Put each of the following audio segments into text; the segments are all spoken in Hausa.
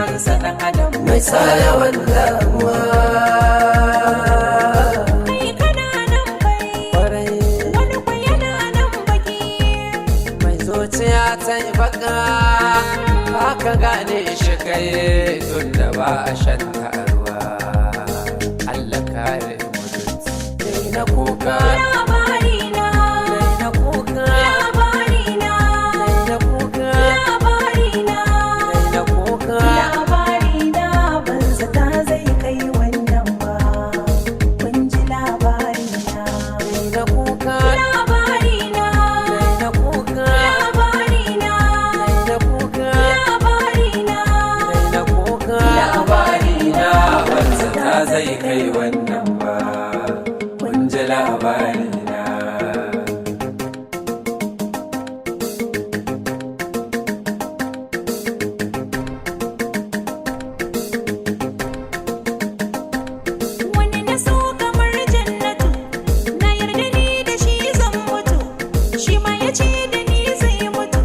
ikonsa ɗan adam mai sa yawan damuwa. kai kana nan bai Kwarai wani kwa yana nan baki mai zuciya ta yi baka haka gane shi kai tun da ba a shan ruwa. Allah kare mutunci dai na kuka, labarina dai na kuka, labarina dai na kuka, labarina dai na kuka. labarina ban zata zai kai wannan ba kun ji labarina Dai na kuka, labarina dai na kuka, labarina dai na kuka, labarina dai na kuka. Labarina wanzu ta zai kai wannan ba, kun ji labarina. wani na so kamar jannatu na yarda ni da shi zan mutu shi ma ya ce da ni zai mutu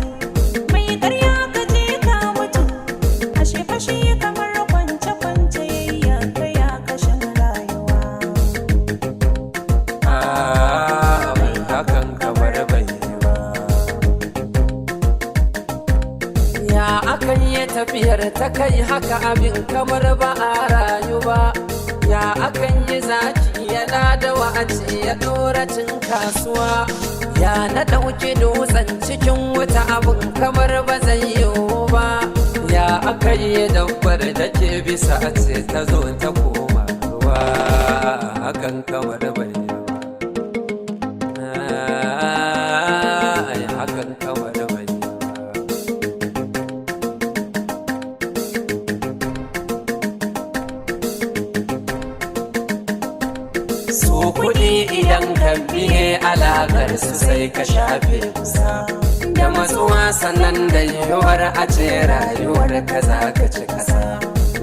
mai karya ka je ka mutu ashe fashe kamar kwance kwance ya kaya kashin rayuwa Mai hakan kamar bai yi ba. Ya akan yi tafiyar ta kai haka abin kamar ba a rayu ba. Ya akan yi zaki yana da wa'aci ya ɗora cin kasuwa. Ya na ɗauki dutsen cikin wuta abin kamar ba zai yiwu ba. Ya aka yi dabbar da ke bisa a ce ta zo ta koma ruwa. Hakan kamar bai yi ba. Ai, hakan kamar bai yi ba. Su kuɗi idan ka biye alaƙar su sai ka shafe kusa da matsuwa sannan da yiwuwar a ce rayuwar ka za ka ci kasa.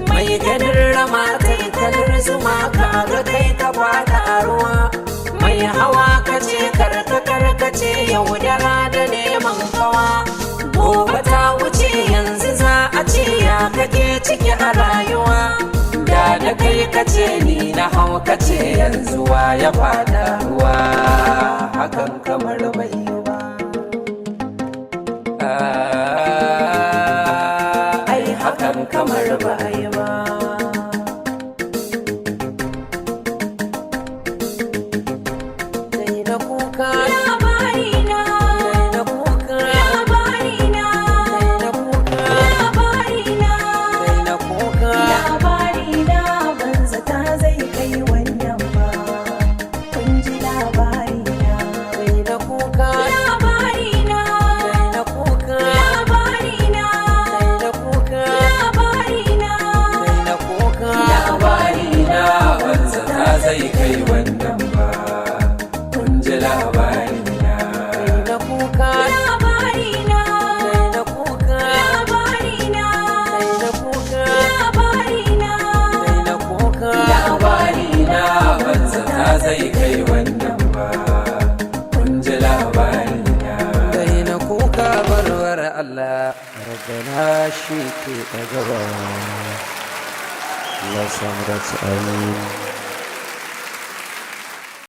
Mai ganin rama kai kalar zuma ka ga kai ka fada a ruwa. Mai hawa ka ce karkace yaudara da neman kawa. Gobe ta wuce yanzu za a ce ya kake ciki a rayuwa. Da kai kace ni na hau kace yanzu wa ya fada ruwa. Hakan kamar bai yi ba. Ai hakan kamar bai yi ba. Dai na kuka, labarina dai na kuka, labarina dai na kuka, labarina dai na kuka. labarina ban zata zai kai wannan ba kun ji labarina Dai na kuka, labarina dai na kuka, labarina dai na kuka. labarina Dai na kuka. Labarina banza ta zai kai wannan ba, kun ji labarina. Dai na kuka, labarina dai na kuka, labarina dai na kuka, labarina dai na kuka. Labarina banza ta zai kai wannan ba, kun ji labarina. Dai na kuka barwar Allah, rabbana shi ke ɗagawa. Allah samu dace amin.